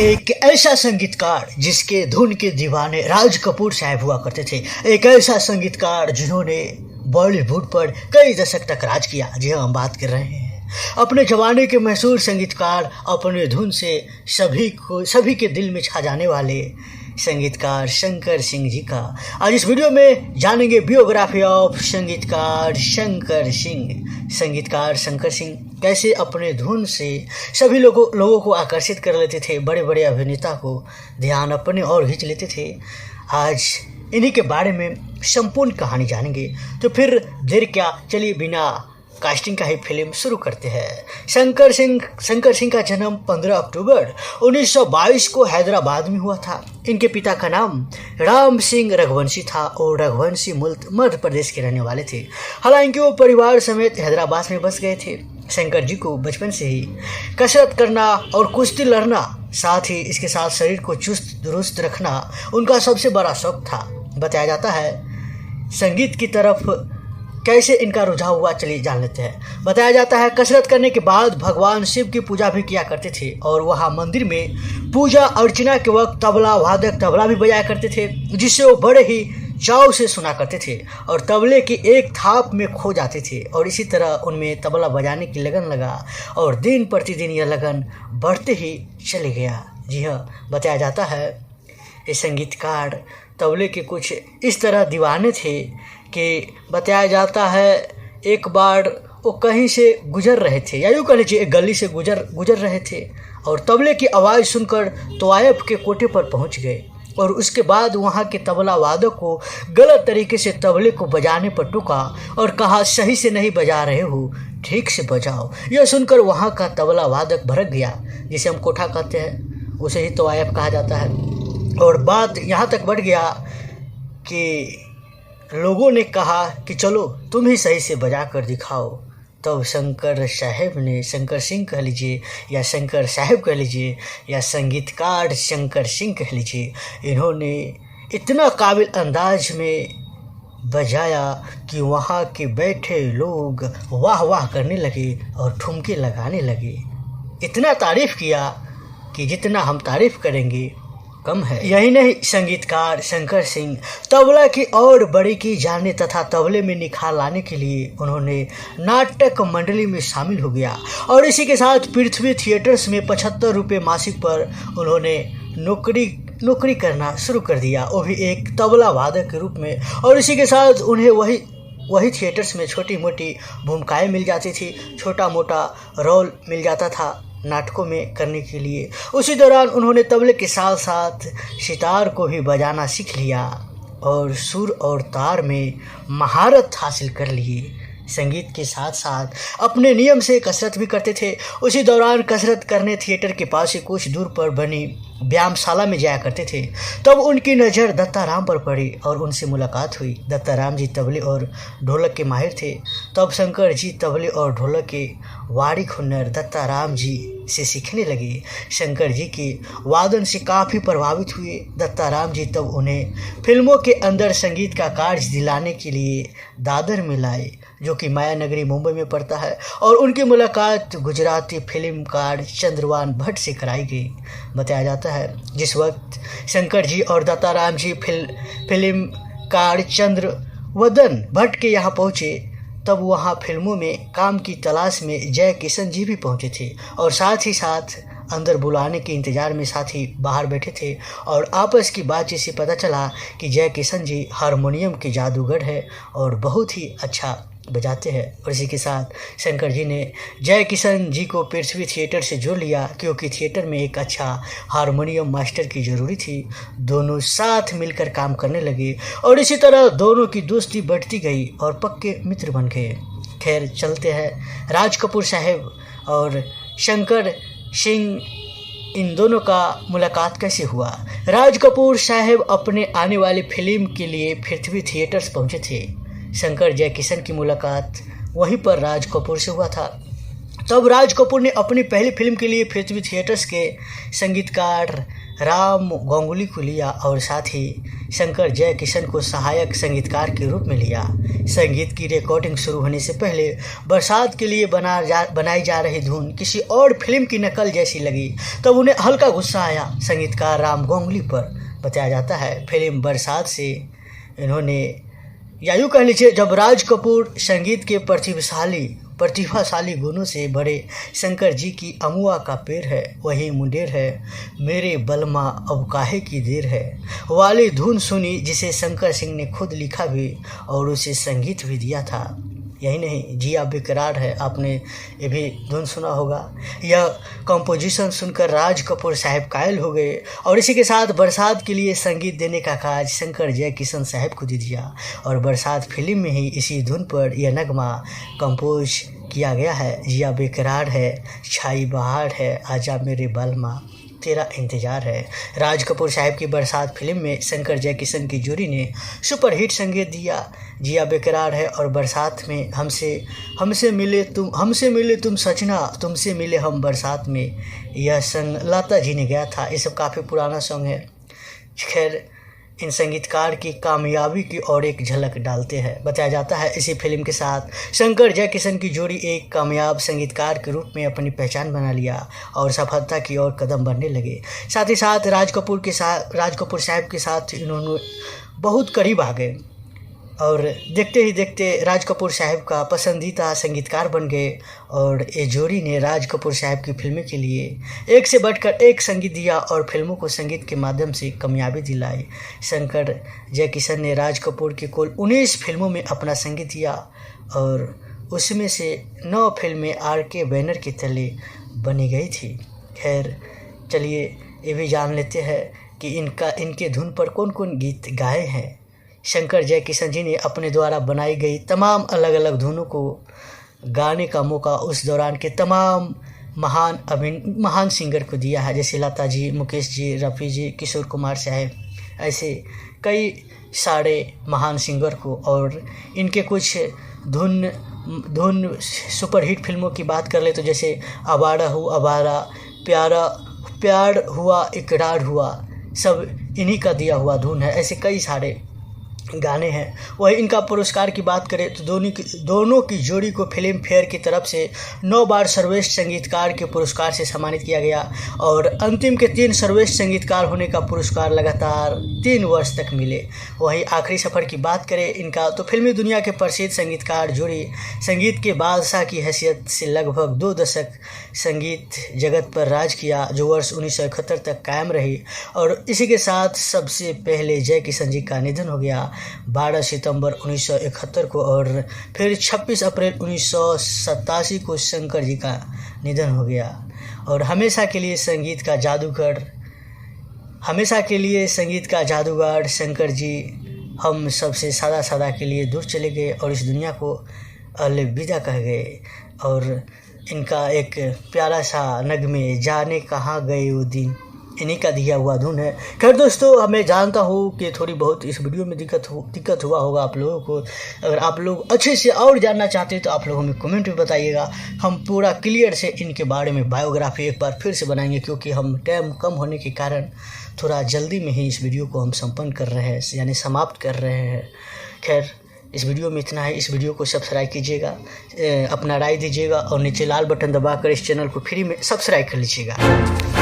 एक ऐसा संगीतकार जिसके धुन के दीवाने राज कपूर साहब हुआ करते थे। एक ऐसा संगीतकार जिन्होंने बॉलीवुड पर कई दशक तक राज किया। जी हाँ, हम बात कर रहे हैं अपने जमाने के मशहूर संगीतकार, अपने धुन से सभी के दिल में छा जाने वाले संगीतकार शंकर सिंह जी का। आज इस वीडियो में जानेंगे बियोग्राफी ऑफ संगीतकार शंकर सिंह। संगीतकार शंकर सिंह कैसे अपने धुन से सभी लोगों को आकर्षित कर लेते थे, बड़े बड़े अभिनेता को ध्यान अपने और खींच लेते थे। आज इन्हीं के बारे में संपूर्ण कहानी जानेंगे। तो फिर देर क्या, चलिए बिना कास्टिंग का ही फिल्म शुरू करते हैं। शंकर सिंह का जन्म 15 अक्टूबर 1922 को हैदराबाद में हुआ था। इनके पिता का नाम राम सिंह रघुवंशी था और रघुवंशी मध्य प्रदेश के रहने वाले थे। हालांकि वो परिवार समेत हैदराबाद में बस गए थे। शंकर जी को बचपन से ही कसरत करना और कुश्ती लड़ना, साथ ही इसके साथ शरीर को चुस्त दुरुस्त रखना उनका सबसे बड़ा शौक था। बताया जाता है संगीत की तरफ कैसे इनका रुझाव हुआ, चलिए जान लेते हैं। बताया जाता है कसरत करने के बाद भगवान शिव की पूजा भी किया करते थे और वहाँ मंदिर में पूजा अर्चना के वक्त तबला वादक तबला भी बजाया करते थे, जिसे वो बड़े ही चाव से सुना करते थे और तबले की एक थाप में खो जाते थे। और इसी तरह उनमें तबला बजाने की लगन लगा और दिन प्रतिदिन यह लगन बढ़ते ही चले गया। जी हाँ, बताया जाता है ये संगीतकार तबले के कुछ इस तरह दीवाने थे कि बताया जाता है एक बार वो कहीं से गुजर रहे थे, या यूँ कह लीजिए एक गली से गुजर रहे थे और तबले की आवाज़ सुनकर तवायफ के कोटे पर पहुंच गए और उसके बाद वहां के तबला वादक को गलत तरीके से तबले को बजाने पर टूका और कहा सही से नहीं बजा रहे हो, ठीक से बजाओ। यह सुनकर वहाँ का तबला वादक भड़क गया, जिसे हम कोठा कहते हैं, उसे ही तवायफ कहा जाता है। और बात यहाँ तक बढ़ गया कि लोगों ने कहा कि चलो तुम ही सही से बजा कर दिखाओ। तब शंकर सिंह कह लीजिए या शंकर साहब कह लीजिए या संगीतकार शंकर सिंह कह लीजिए, इन्होंने इतना काबिल अंदाज में बजाया कि वहाँ के बैठे लोग वाह वाह करने लगे और ठुमके लगाने लगे। इतना तारीफ़ किया कि जितना हम तारीफ़ करेंगे कम है। यही नहीं, संगीतकार शंकर सिंह तबला की और बारीकी जानने तथा तबले में निखार लाने के लिए उन्होंने नाटक मंडली में शामिल हो गया और इसी के साथ पृथ्वी थिएटर्स में 75 रुपये मासिक पर उन्होंने नौकरी करना शुरू कर दिया, वो भी एक तबला वादक के रूप में। और इसी के साथ उन्हें वही थिएटर्स में छोटी मोटी भूमिकाएँ मिल जाती थी, छोटा मोटा रोल मिल जाता था नाटकों में करने के लिए। उसी दौरान उन्होंने तबले के साथ साथ सितार को भी बजाना सीख लिया और सुर और तार में महारत हासिल कर लिए। संगीत के साथ साथ अपने नियम से कसरत भी करते थे। उसी दौरान कसरत करने थिएटर के पास ही कुछ दूर पर बनी व्यायामशाला में जाया करते थे। तब उनकी नज़र दत्ताराम पर पड़ी और उनसे मुलाकात हुई। दत्ताराम जी तबले और ढोलक के माहिर थे। तब शंकर जी तबले और ढोलक के वारिक हुनर दत्ताराम जी से सीखने लगे। शंकर जी के वादन से काफ़ी प्रभावित हुए। दत्ताराम जी तब उन्हें फिल्मों के अंदर संगीत का कार्य दिलाने के लिए दादर में लाए, जो कि माया नगरी मुंबई में पड़ता है, और उनकी मुलाकात गुजराती फिल्मकार चंद्रवान भट्ट से कराई गई। बताया जाता है जिस वक्त शंकर जी और दत्ताराम जी फिल्मकार चंद्रवदन भट्ट के यहाँ पहुँचे, तब वहाँ फिल्मों में काम की तलाश में जय किशन जी भी पहुँचे थे और साथ ही साथ अंदर बुलाने के इंतज़ार में साथी बाहर बैठे थे। और आपस की बातचीत से पता चला कि जय किशन जी हारमोनियम के जादूगर है और बहुत ही अच्छा बजाते हैं। और इसी के साथ शंकर जी ने जय किशन जी को पृथ्वी थिएटर से जोड़ लिया, क्योंकि थिएटर में एक अच्छा हारमोनियम मास्टर की ज़रूरी थी। दोनों साथ मिलकर काम करने लगे और इसी तरह दोनों की दोस्ती बढ़ती गई और पक्के मित्र बन गए। खैर, चलते हैं राज कपूर साहब और शंकर सिंह, इन दोनों का मुलाकात कैसे हुआ। राज कपूर साहब अपने आने वाली फिल्म के लिए पृथ्वी थिएटर्स पहुंचे थे। शंकर जय किशन की मुलाकात वहीं पर राज कपूर से हुआ था। तब राज कपूर ने अपनी पहली फिल्म के लिए पृथ्वी थिएटर्स के संगीतकार राम गांगुली को लिया और साथ ही शंकर जय किशन को सहायक संगीतकार के रूप में लिया। संगीत की रिकॉर्डिंग शुरू होने से पहले बरसात के लिए बनाई जा रही धुन किसी और फिल्म की नकल जैसी लगी। तब उन्हें हल्का गुस्सा आया संगीतकार राम गांगुली पर। बताया जाता है फिल्म बरसात से इन्होंने, या यूँ कह लीजिए, जब राज कपूर संगीत के प्रतिभाशाली गुणों से भरे शंकर जी की अमुआ का पेड़ है वही मुंडेर है, मेरे बलमा अब काहे की देर है वाली धुन सुनी, जिसे शंकर सिंह ने खुद लिखा भी और उसे संगीत भी दिया था। यही नहीं, जिया बेकरार है, आपने ये भी धुन सुना होगा। यह कंपोजिशन सुनकर राज कपूर साहब कायल हो गए और इसी के साथ बरसात के लिए संगीत देने का काज शंकर जयकिशन साहब को दे दिया और बरसात फिल्म में ही इसी धुन पर यह नगमा कंपोज किया गया है। जिया बेकरार है, छाई बहार है, आजा मेरे बलमा, तेरा इंतजार है। राज कपूर साहब की बरसात फिल्म में शंकर जयकिशन की जोड़ी ने सुपरहिट संगीत दिया। जिया बेकरार है और बरसात में हमसे मिले तुम सजना, तुमसे मिले हम बरसात में, यह संग लता जी ने गाया था। ये सब काफ़ी पुराना सॉन्ग है। खैर, इन संगीतकार की कामयाबी की और एक झलक डालते हैं। बताया जाता है इसी फिल्म के साथ शंकर जयकिशन की जोड़ी एक कामयाब संगीतकार के रूप में अपनी पहचान बना लिया और सफलता की ओर कदम बढ़ने लगे। साथ ही साथ राज कपूर साहब के साथ इन्होंने बहुत करीब आ गए और देखते ही देखते राज कपूर साहब का पसंदीदा संगीतकार बन गए और ये जोड़ी ने राज कपूर साहब की फिल्मों के लिए एक से बढ़कर एक संगीत दिया और फिल्मों को संगीत के माध्यम से कामयाबी दिलाई। शंकर जयकिशन ने राज कपूर की कुल 19 फिल्मों में अपना संगीत दिया और उसमें से 9 फिल्में RK बैनर के तले बनी गई थी। खैर, चलिए ये भी जान लेते हैं कि इनके धुन पर कौन कौन गीत गाए हैं। शंकर जयकिशन जी ने अपने द्वारा बनाई गई तमाम अलग अलग धुनों को गाने का मौका उस दौरान के तमाम महान सिंगर को दिया है, जैसे लता जी, मुकेश जी, रफ़ी जी, किशोर कुमार साहब, ऐसे कई सारे महान सिंगर को। और इनके कुछ धुन सुपरहिट फिल्मों की बात कर ले तो जैसे आवारा हूँ आवारा, प्यार हुआ इकरार हुआ, सब इन्हीं का दिया हुआ धुन है। ऐसे कई सारे गाने हैं। वही इनका पुरस्कार की बात करें तो दोनों की जोड़ी को फिल्म फेयर की तरफ से 9 बार सर्वश्रेष्ठ संगीतकार के पुरस्कार से सम्मानित किया गया और अंतिम के 3 सर्वश्रेष्ठ संगीतकार होने का पुरस्कार लगातार 3 वर्ष तक मिले। वहीं आखिरी सफ़र की बात करें इनका तो फिल्मी दुनिया के प्रसिद्ध संगीतकार जोड़ी संगीत के बादशाह की हैसियत से लगभग 2 दशक संगीत जगत पर राज किया, जो वर्ष 1971 तक कायम रही। और इसी के साथ सबसे पहले जयकिशन जी का निधन हो गया 12 सितंबर 1971 को और फिर 26 अप्रैल 1987 को शंकर जी का निधन हो गया। और हमेशा के लिए संगीत का जादूगर शंकर जी हम सबसे सदा के लिए दूर चले गए और इस दुनिया को अलविदा कह गए। और इनका एक प्यारा सा नगमे जाने कहाँ गए वो दिन, इन्हीं का दिया हुआ धुन है। खैर दोस्तों, मैं जानता हूँ कि थोड़ी बहुत इस वीडियो में दिक्कत हुआ होगा आप लोगों को। अगर आप लोग अच्छे से और जानना चाहते हैं तो आप लोग हमें कमेंट में बताइएगा। हम पूरा क्लियर से इनके बारे में बायोग्राफी एक बार फिर से बनाएंगे, क्योंकि हम टाइम कम होने के कारण थोड़ा जल्दी में ही इस वीडियो को हम संपन्न कर रहे हैं, यानी समाप्त कर रहे हैं। खैर, इस वीडियो में इतना है। इस वीडियो को सब्सक्राइब कीजिएगा, अपना राय दीजिएगा और नीचे लाल बटन दबाकर इस चैनल को फ्री में सब्सक्राइब कर लीजिएगा।